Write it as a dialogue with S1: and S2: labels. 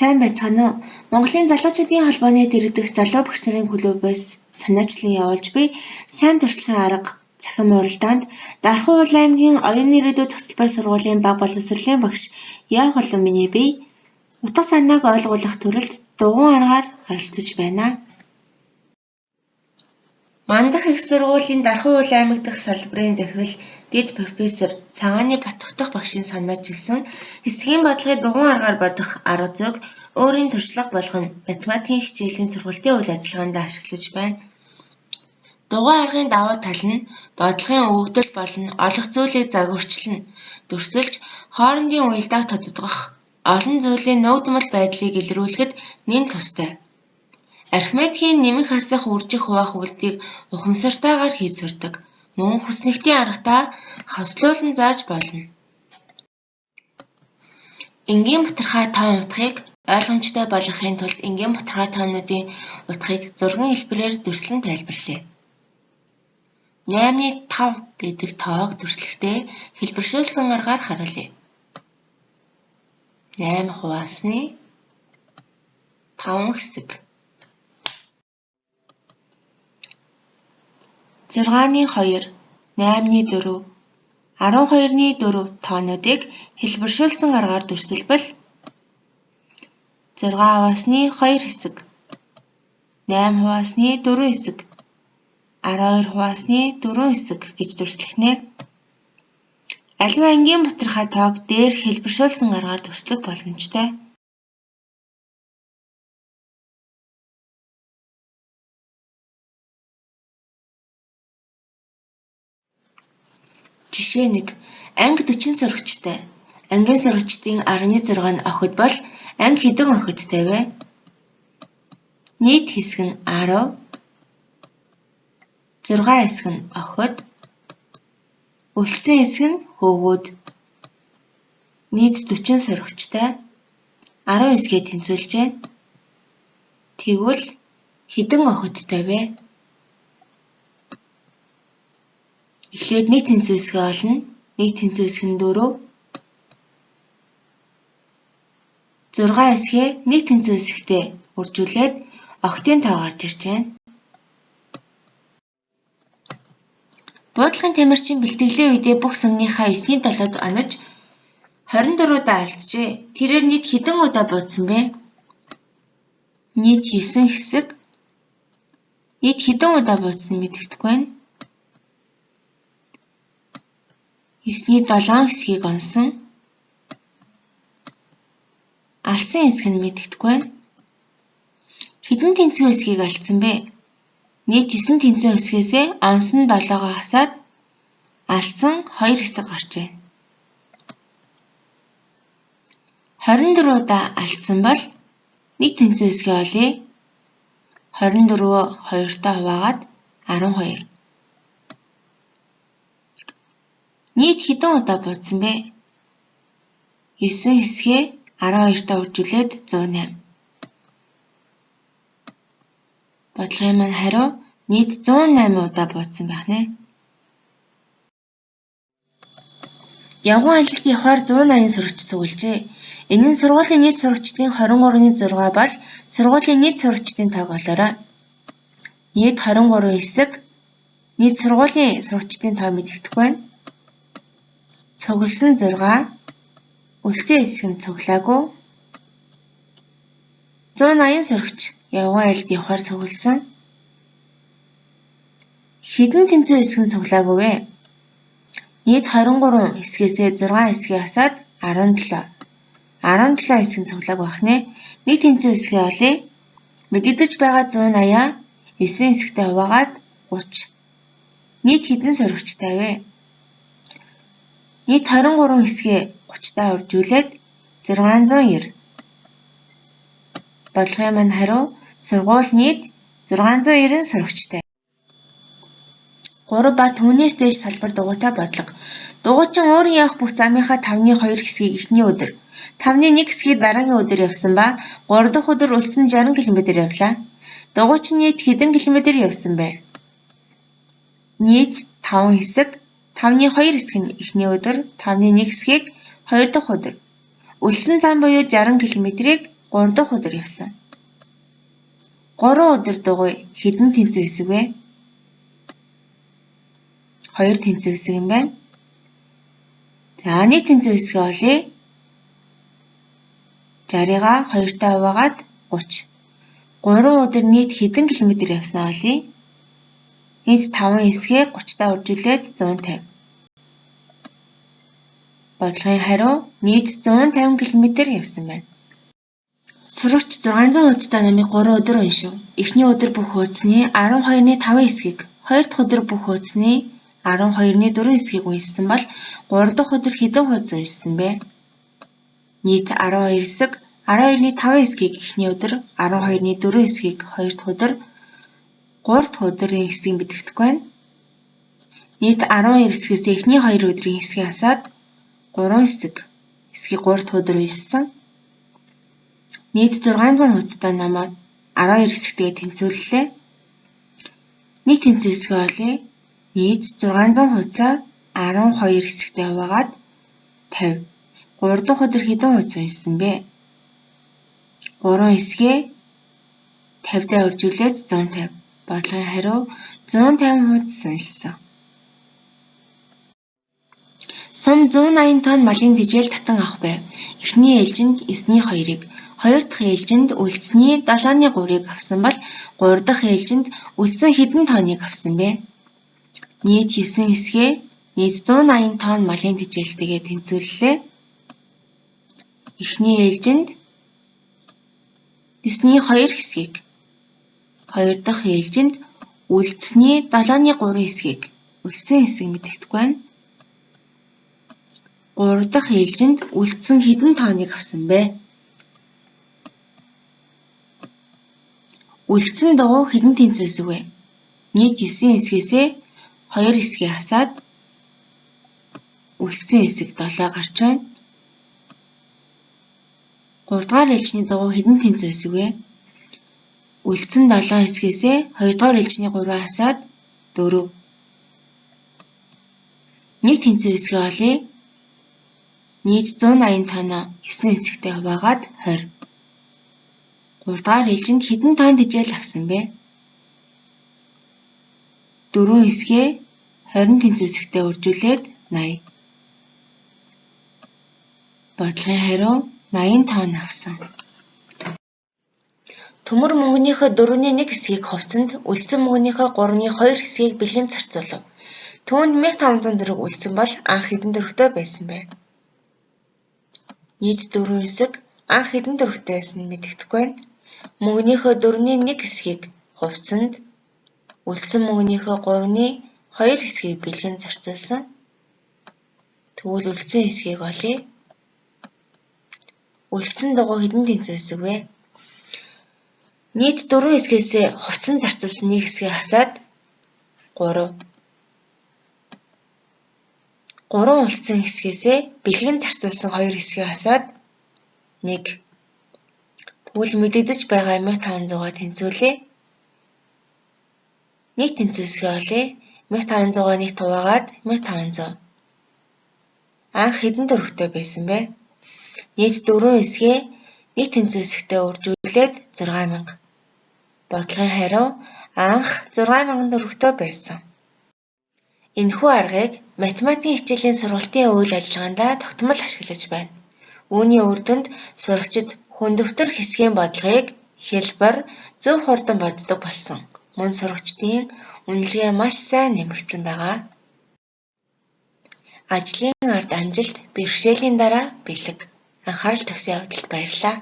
S1: Сайн байцгаана уу? Монголын залуучуудын холбооны дэргэдэх залуу багш нарын клубээс санаачлан явуулж буй сайн туршлагын арга цахим уралдаанд Дархан уул аймгийн оюуны ирээдүйн цогцлбор сургуулийн бага боловсролын багш Яв Голлон миний бие утга санааг ойлгуулах төрөлд дугуйн аргаар оролцож байна. Мандах их сургуулийн Дархан уул аймаг дахь салбарын захирал дэд профессор Цагааны Батбах дахь багшийн санаачилсан хэсгийн бодлогыг дугуйн аргаар бодох арга зүйг өөрийн туршлага болгон математикийн хичээлийн сургалтын үйл ажиллагаанд ашиглаж байна. Дугуйн аргын давуу тал нь бодлогын өгөгдөл болон олох зүйлийг загварчлан дүрсэлж хоорондын уялдааг тодтогох олон зүйлийн нуугдмал байдлыг илрүүлэхэд нэн тустай. Архимедийн нэмэх асах үржих хуваах үйлдэлийг ухамсартайгаар хийж сурдаг. Мөн хүснэгтийн аргатаа хослуулан зааж болно. Энгийн бутархай тоон утгыг ойлгомжтой болгохын тулд энгийн бутархай тоонуудын утгыг зургийн хэлбэрээр дүрслэн тайлбарлая. 8-5 гэдэг тоог дүрслэхдээ хэлбэршүүлсэн аргаар харуулъя. 8 хуваасны 5 хэсэг. 6-ны 2, 8-ны 4, 12-ны 4 тоонуудыг хэлбэршүүлсэн аргаар дүрсэлбэл 6 хуваасны 2 хэсэг, 8 хуваасны 4 хэсэг, 12 хуваасны 4 хэсэг гэж дүрслэхнэ. Аливаа энгийн бутархай тоог дээр хэлбэршүүлсэн аргаар дүрслэх боломжтой. Жишээ 1. Анги 40 сурагчтай. Ангийн сурагчдын 16 нь охид бол анги хэдэн охидтай вэ? Нийт хэсэг нь 10, 6 хэсэг нь охид, үлдсэн хэсэг нь хөвгүүд. Нийт 40 сурагчтай 10 хэсгээ тэнцвүүлж байна. Тэгвэл хэдэн охидтай вэ? Эхлээд нэг тэнцвэн хэсгээ олно. Нэг тэнцвэн хэсэг нь 4. 6 хэсгээ нэг тэнцвэн хэсэгтээ үржүүлээд охидын тоо гарч ирж байна. Буудлагын тамирчин бэлтгэлийн үедээ бүх сүмнийхээ 9-7-д онож 24 удаа алджээ. Тэрээр нийт хэдэн удаа буудсан бэ? Нийт 9 хэсэг. Нийт хэдэн удаа буудсан мэдэгдэхгүй байна. 9-ний 7 хэсгийг онсон. Алдсан хэсэг нь мэдэгдэхгүй байна. Хэдэн тэнцвэн хэсгийг алдсан бэ? Нийт 9 тэнцвэн хэсгээсээ онсон 7-гоо хасаад алдсан 2 хэсэг гарч байна. 24 удаа алдсан бол нэг тэнцвэн хэсгээ олъё. 24-өө 2-тоо хуваагаад 12. Нийт хэдэн удаа буудсан бэ? 9 хэсгээ 12-тоо үржүүлээд 108. Бодлогын маань хариу нийт 108 удаа буудсан байх нэ. Явган аялалд явахаар 180 сурагч цуглжээ. Энэ нь сургуулийн нийт сурагчдын 23.6 бол сургуулийн нийт сурагчдын тоог олоорой. Нийт 23 хэсэг. Нийт сургуулийн сурагчдын тоо мэдэгдэхгүй байна. Цугласан 6. Үлдсэн хэсэг нь цуглаагүй. 180 сурагч явган аялалд явахаар цугласан. Хэдэн тэнцвэн хэсэг нь цуглаагүй вэ? Нийт 23 хэсгээсээ 6 хэсгээ хасаад 17. 17 хэсэг нь цуглаагүй байх нэ. Нэг тэнцвэн хэсгээ олъё. Мэдэгдэж байгаа 180-аа 9 хэсэгтээ хуваагаад 30. Нийт хэдэн сурагчтай вэ? Нийт 23 хэсгээ 30-таа үржүүлээд 690. Бодлогын маань хариу сургууль нийт 690 сурагчтай. 3 ба түүнээс дээш салбар дугуйтай бодлого. Дугуйчин өөрийн явах бүх замынхаа 5/2 хэсгийг эхний өдөр, 5/1 хэсгийг дараагийн өдөр явсан ба 3 дахь өдөр үлдсэн 60 км явлаа. Дугуйчин нийт хэдэн километр явсан бэ? Нийт 5 хэсэг, 5/2 хэсэг нь эхний өдөр, 5/1 хэсгийг 2 дахь өдөр. Үлдсэн зам буюу 60 км-ийг 3 дахь өдөр явсан. 3 өдөр дугуй хэдэн тэнцвэр хэсэг вэ? 2 тэнцвэр хэсэг юм байна. За нийт тэнцвэр хэсгээ олъё. 60-га 2-тай хуваагаад 30. 3 өдөр нийт хэдэн км явснаа олъё. Энд 5 хэсгээ 30-тай үржүүлээд 150. Бодлогын хариу нийт 150 км явсан байна. Сурагч 600 хуудастай номыг 3 өдөр уншив. Эхний өдөр бүх хуудасны 12-ны 5 хэсгийг, 2 дахь өдөр бүх хуудасны 12-ны 4 хэсгийг уншсан бол 3 дахь өдөр хэдэн хуудас уншсан бэ? Нийт 12 хэсэг, 12-ны 5 хэсгийг эхний өдөр, 12-ны 4 хэсгийг 2 дахь өдөр, 3 дахь өдрийн хэсгийг мэдэгдэхгүй байна. Нийт 12 хэсгээс эхний 2 өдрийн хэсгийг асаад 3 хэсгийг 3 дахь өдөр уншсан. Нийт 600 хуудастай номоо 12 хэсэгтэйгээ тэнцвэрлэлээ. Нийт тэнцвэр хэсгээ олъё. Нийт 600 хуудасаа 12 хэсэгтэй хуваагаад 50. 3 дахь өдөр хэдэн хуудас уншсан бэ? 3 хэсгээ 50-тай үржүүлээд 150. Бодлогын хариу 150 хуудас уншсан. Сум 180 тонн малын тэжээл татан авах байв. Эхний ээлжинд 9-ний 2-ыг, 2 дахь ээлжинд үлдсэний 7-ны 3-ыг авсан бол 3 дахь ээлжинд үлдсэн хэдэн тонныг авсан бэ? Нийт 9 хэсгээ нийт 180 тонн малын тэжээлтэйгээ тэнцвэрлэлээ. Эхний ээлжинд 9-ний 2 хэсгийг, 2 дахь ээлжинд үлдсэний 7-ны 3 хэсгийг, үлдсэн хэсэг мэдэгдэхгүй байна. 3 дахь ээлжинд үлдсэн хэдэн тонныг авсан бэ? Үлдсэн дугуй хэдэн тэнцвэр хэсэг вэ? Нийт 9 хэсгээсээ 2 хэсгийг асаад үлдсэн хэсэг 7 гарч байна. 3 дахь ээлжний дугуй хэдэн тэнцвэр хэсэг вэ? Үлдсэн 7 хэсгээсээ 2 дахь ээлжний 3 асаад 4. Нийт тэнцвэр хэсгээ олъё. Нийт 180 тонноо 9 хэсэгтэй хуваагаад 20. 3 дахь ээлжинд хэдэн тонн тэжээл авсан бэ? 4 хэсгээ 20 тэнцвэр хэсэгтэй үржүүлээд 80. Бодлогын хариу 80 тонн авсан. Төмөр мөнгөнийхөө 4-ний 1 хэсгийг хувьцанд, үлдсэн мөнгөнийхөө 3-ны 2 хэсгийг бэлгэнд зарцуулав. Түүнд 1500 төгрөг үлдсэн бол анх хэдэн төгрөгтэй байсан бэ? Нийт 4 хэсэг анх хэдэн төгрөгтэй байсан нь мэдэгдэхгүй байна. Мөнгөнийхөө 4-ний 1 хэсгийг хувьцанд, үлдсэн мөнгөнийхөө 3-ны 2 хэсгийг бэлгэнд зарцуулсан. Тэгвэл үлдсэн хэсгийг олъё. Үлдсэн дугуй хэдэн тэнцвэр хэсэг вэ? Нийт 4 хэсгээс хувьцан зарцуулсан 1 хэсгийг хасаад 3. 3 үлдсэн хэсгээс бэлгэн зарцуулсан 2 хэсгийг хасаад 1. Тэгвэл мэдэгдэж байгаа 1500-аа тэнцвэрлэе. Нийт тэнцвэр хэсгээ олъё. 1500-аа нийт хуваагаад 1500. Анх хэдэн төгрөгтэй байсан бэ? Нийт 4 хэсгээ нийт тэнцвэр хэсэгтээ үржүүлээд 6000. Бодлогын хариу анх 6000 төгрөгтэй байсан. Энэхүү аргыг математикийн хичээлийн сургалтын үйл ажиллагаанд тогтмол ашиглаж байна. Үүний үр дүнд сурагчид хүндөвтөр хэсгийн бодлогыг хялбар, зөв хурдан боддог болсон. Мөн сурагчдын үнэлгээ маш сайн нэмэгдсэн байгаа. Ажлын ард амжилт, бэрхшээлийн дараа бэлэг. Анхаарал тавьсан явдалд баярлалаа.